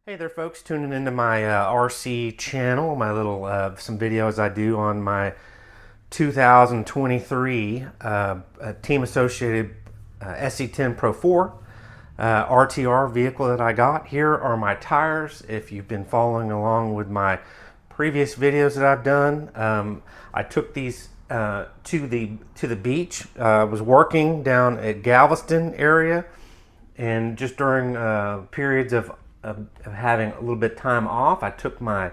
Hey there folks, tuning into my RC channel, my little some videos I do on my 2023 Team Associated SC10 Pro 4 RTR vehicle that I got. Here are my tires. If you've been following along with my previous videos that I've done, I took these to the beach. I was working down at Galveston area, and just during periods of having a little bit of time off, I took my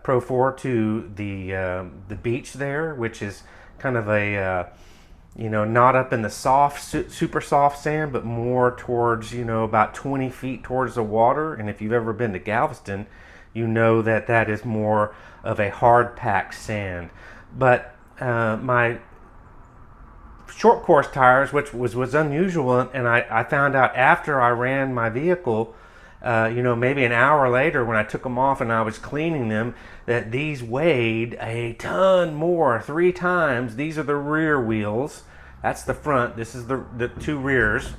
Pro 4 to the beach there, which is kind of a not up in the soft, super soft sand, but more towards about 20 feet towards the water. And if you've ever been to Galveston, you know that that is more of a hard packed sand. But my short course tires, which was unusual, and I found out after I ran my vehicle, maybe an hour later when I took them off and I was cleaning them, that these weighed a ton more, 3 times. These are the rear wheels. That's the front. This is the two rears.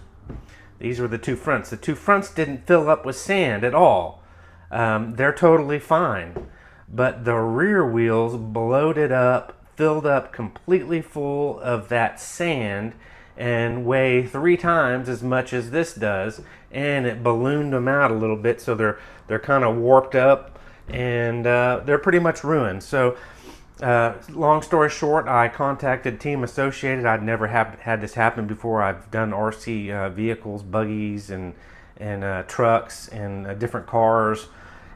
These were the two fronts. The two fronts didn't fill up with sand at all. They're totally fine. But the rear wheels bloated up, filled up completely full of that sand, and weigh 3 times as much as this does, and it ballooned them out a little bit, so they're kind of warped up, and they're pretty much ruined. So long story short, I contacted Team Associated. I'd never had this happen before. I've done RC vehicles, buggies, and trucks, and different cars,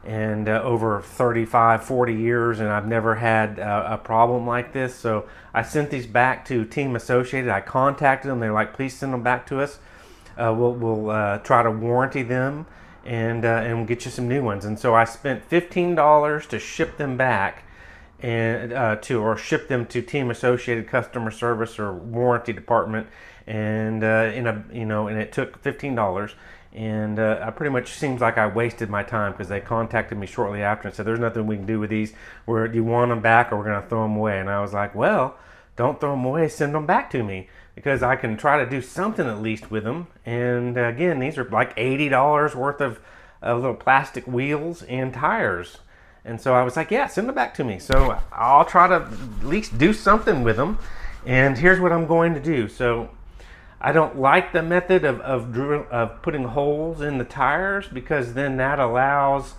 and over 35-40 years, and I've never had a problem like this. So I sent these back to Team Associated. I contacted them. They're like, please send them back to us. We'll try to warranty them, and we'll get you some new ones. And so I spent $15 to ship them back, and or ship them to Team Associated customer service or warranty department, and and it took $15. And I pretty much seems like I wasted my time, because they contacted me shortly after and said, there's nothing we can do with these. Do you want them back, or we're going to throw them away? And I was like, well, don't throw them away, send them back to me, because I can try to do something at least with them. And again, these are like $80 worth of little plastic wheels and tires. And so I was like, yeah, send them back to me. So I'll try to at least do something with them. And here's what I'm going to do. So I don't like the method of putting holes in the tires, because then that allows,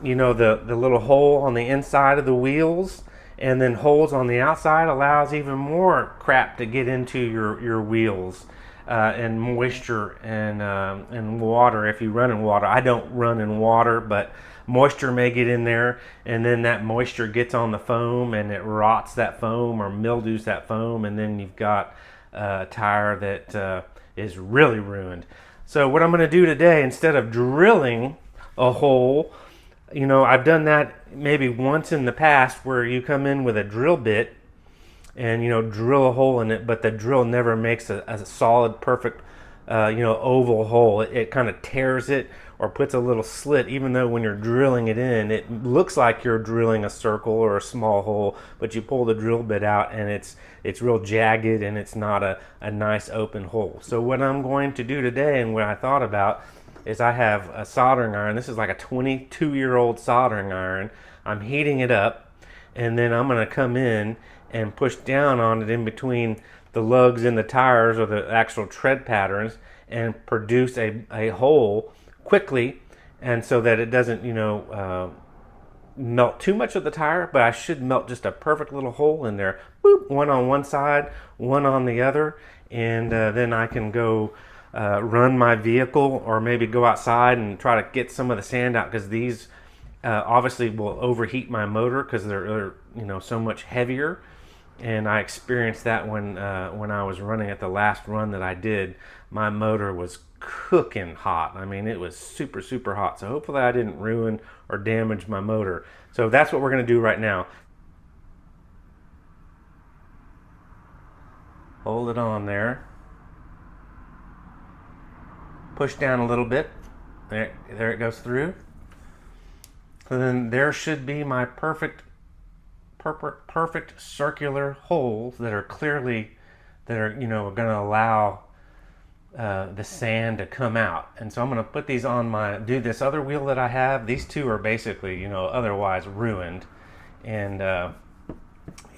the little hole on the inside of the wheels, and then holes on the outside allows even more crap to get into your wheels, and moisture and water. If you run in water, I don't run in water, but moisture may get in there, and then that moisture gets on the foam, and it rots that foam or mildews that foam, and then you've got a tire that is really ruined. So what I'm going to do today, instead of drilling a hole, I've done that maybe once in the past, where you come in with a drill bit and drill a hole in it, but the drill never makes a solid, perfect oval hole. It kind of tears it or puts a little slit, even though when you're drilling it in, it looks like you're drilling a circle or a small hole, but you pull the drill bit out and it's real jagged, and it's not a nice open hole. So what I'm going to do today, and what I thought about, is I have a soldering iron. This is like a 22-year-old soldering iron. I'm heating it up, and then I'm going to come in and push down on it in between the lugs in the tires, or the actual tread patterns, and produce a hole quickly, and so that it doesn't melt too much of the tire, but I should melt just a perfect little hole in there. Boop, one on one side, one on the other, and then I can go run my vehicle, or maybe go outside and try to get some of the sand out, because these obviously will overheat my motor, because they're so much heavier. And I experienced that when I was running at the last run that I did. My motor was cooking hot. I mean, it was super, super hot. So hopefully I didn't ruin or damage my motor. So that's what we're going to do right now. Hold it on there. Push down a little bit. There it goes through. And then there should be my perfect circular holes that are clearly, going to allow the sand to come out. And so I'm going to put these on do this other wheel that I have. These two are basically, otherwise ruined. And,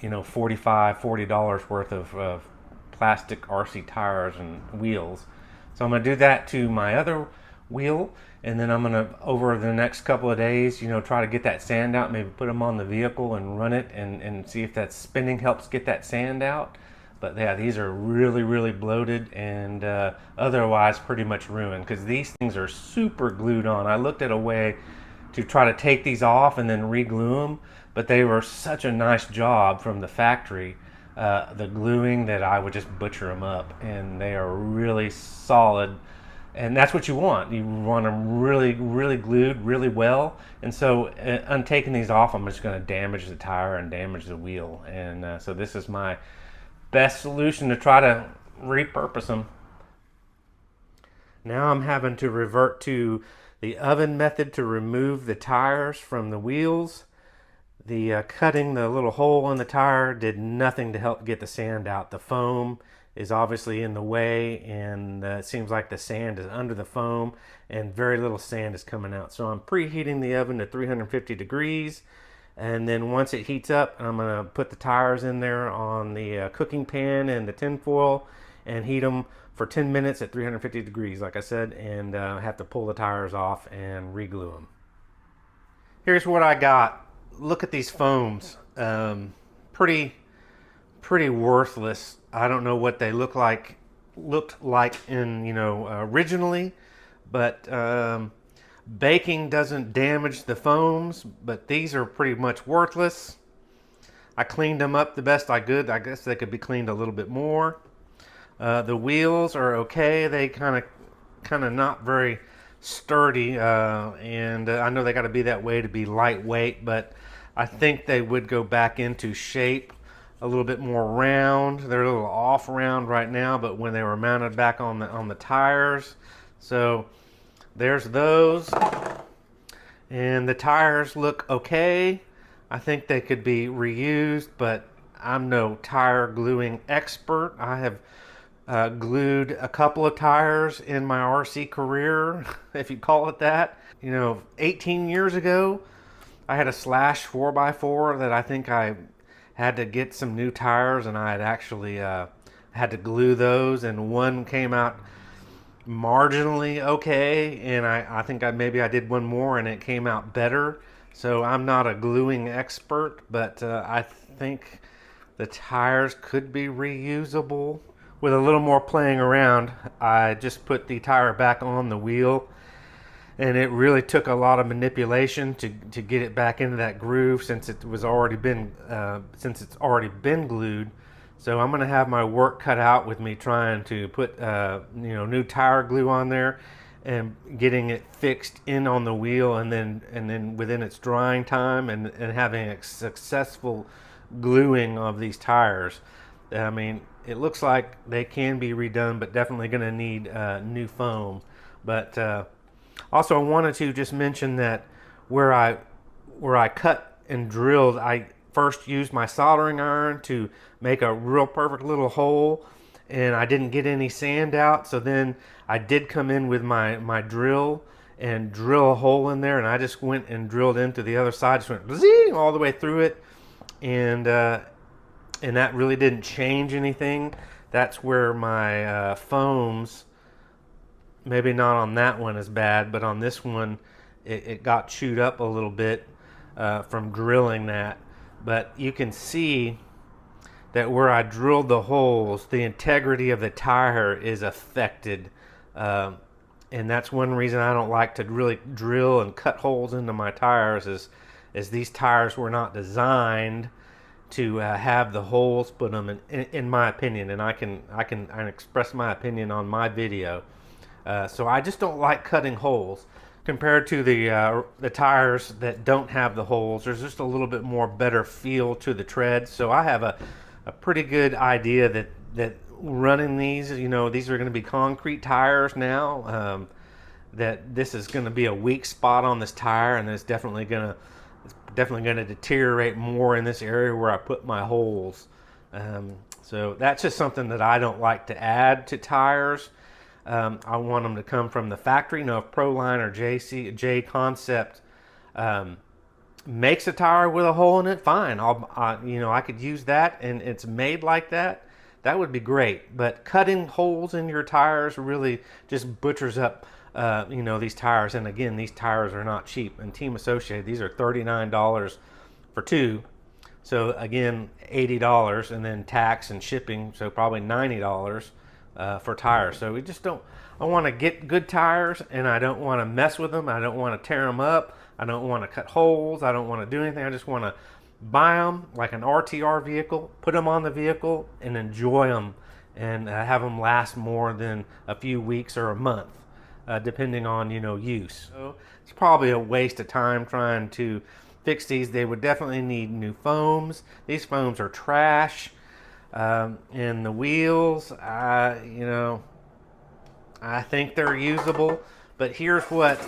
$40 worth of plastic RC tires and wheels. So I'm going to do that to my other wheel. And then I'm going to, over the next couple of days, try to get that sand out, maybe put them on the vehicle and run it and see if that spinning helps get that sand out. But yeah, these are really, really bloated and otherwise pretty much ruined because these things are super glued on. I looked at a way to try to take these off and then re-glue them, but they were such a nice job from the factory, the gluing, that I would just butcher them up, and they are really solid. And that's what you want. You want them really, really glued really well. And so untaking these off, I'm just going to damage the tire and damage the wheel. And so this is my best solution to try to repurpose them. Now I'm having to revert to the oven method to remove the tires from the wheels. The cutting the little hole in the tire did nothing to help get the sand out. The foam is obviously in the way, and it seems like the sand is under the foam and very little sand is coming out. So I'm preheating the oven to 350 degrees, and then once it heats up, I'm going to put the tires in there on the cooking pan and the tin foil and heat them for 10 minutes at 350 degrees, like I said, and have to pull the tires off and re-glue them. Here's what I got. Look at these foams. Pretty worthless. I don't know what they looked like in originally, but baking doesn't damage the foams, but these are pretty much worthless. I cleaned them up the best I could. I guess they could be cleaned a little bit more. The wheels are okay. They kind of not very sturdy, and I know they got to be that way to be lightweight, but I think they would go back into shape a little bit more round. They're a little off round right now, but when they were mounted back on the tires. So there's those, and the tires look okay. I think they could be reused, but I'm no tire gluing expert. I have glued a couple of tires in my RC career, if you call it that. 18 years ago, I had a Slash 4x4 that I think I had to get some new tires, and I had actually had to glue those, and one came out marginally okay, and I think maybe I did one more and it came out better. So I'm not a gluing expert, but I think the tires could be reusable. With a little more playing around, I just put the tire back on the wheel, and it really took a lot of manipulation to get it back into that groove since it's already been glued. So I'm going to have my work cut out with me trying to put new tire glue on there and getting it fixed in on the wheel, and then within its drying time and having a successful gluing of these tires. I mean, it looks like they can be redone, but definitely going to need new foam. But also, I wanted to just mention that where I cut and drilled, I first used my soldering iron to make a real perfect little hole, and I didn't get any sand out. So then I did come in with my drill and drill a hole in there, and I just went and drilled into the other side, just went zing all the way through it, and that really didn't change anything. That's where my foams, maybe not on that one as bad, but on this one it got chewed up a little bit from drilling that. But you can see that where I drilled the holes, the integrity of the tire is affected, and that's one reason I don't like to really drill and cut holes into my tires, is these tires were not designed to have the holes put them in my opinion, and I can express my opinion on my video. So I just don't like cutting holes. Compared to the tires that don't have the holes, there's just a little bit more better feel to the tread. So I have a pretty good idea that running these, these are going to be concrete tires now, that this is going to be a weak spot on this tire, and it's definitely going to deteriorate more in this area where I put my holes. So that's just something that I don't like to add to tires. I want them to come from the factory. You know, if Proline or J Concept makes a tire with a hole in it, fine. I could use that, and it's made like that. That would be great. But cutting holes in your tires really just butchers up, these tires. And again, these tires are not cheap. And Team Associated, these are $39 for two. So again, $80, and then tax and shipping, so probably $90 for tires. So we just don't. I want to get good tires, and I don't want to mess with them. I don't want to tear them up. I don't want to cut holes. I don't want to do anything. I just want to buy them like an RTR vehicle, put them on the vehicle, and enjoy them, and have them last more than a few weeks or a month, depending on use. So it's probably a waste of time trying to fix these. They would definitely need new foams. These foams are trash. And the wheels, I think they're usable, but here's what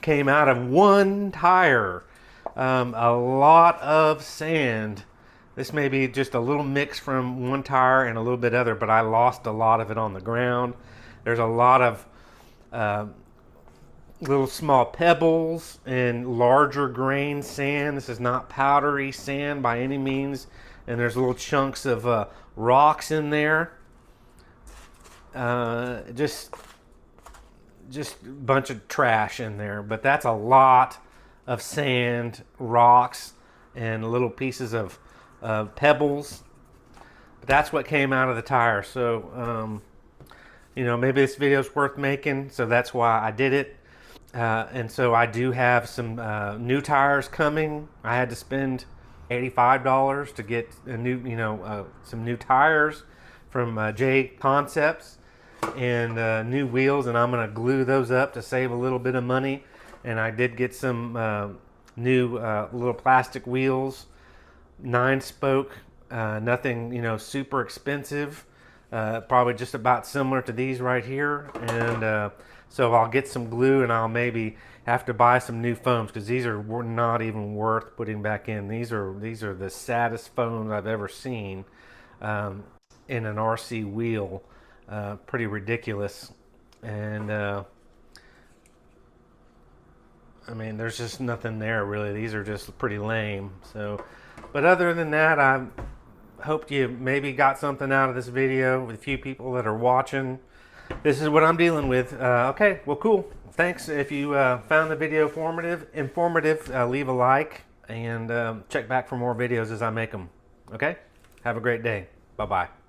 came out of one tire. A lot of sand. This may be just a little mix from one tire and a little bit other, but I lost a lot of it on the ground. There's a lot of little small pebbles and larger grain sand. This is not powdery sand by any means. And there's little chunks of rocks in there. Just a bunch of trash in there. But that's a lot of sand, rocks, and little pieces of pebbles. But that's what came out of the tire. So, maybe this video is worth making. So that's why I did it. And so I do have some new tires coming. I had to spend $85 to get a new, some new tires from J Concepts, and new wheels, and I'm going to glue those up to save a little bit of money. And I did get some new little plastic wheels, 9-spoke, nothing super expensive, probably just about similar to these right here. And so I'll get some glue, and I'll maybe have to buy some new foams, because these are not even worth putting back in. These are the saddest foams I've ever seen in an RC wheel. Pretty ridiculous. And there's just nothing there really. These are just pretty lame. So, but other than that, I hope you maybe got something out of this video with a few people that are watching. This is what I'm dealing with. Okay, well, cool. Thanks. If you found the video informative, leave a like, and check back for more videos as I make them. Okay? Have a great day. Bye-bye.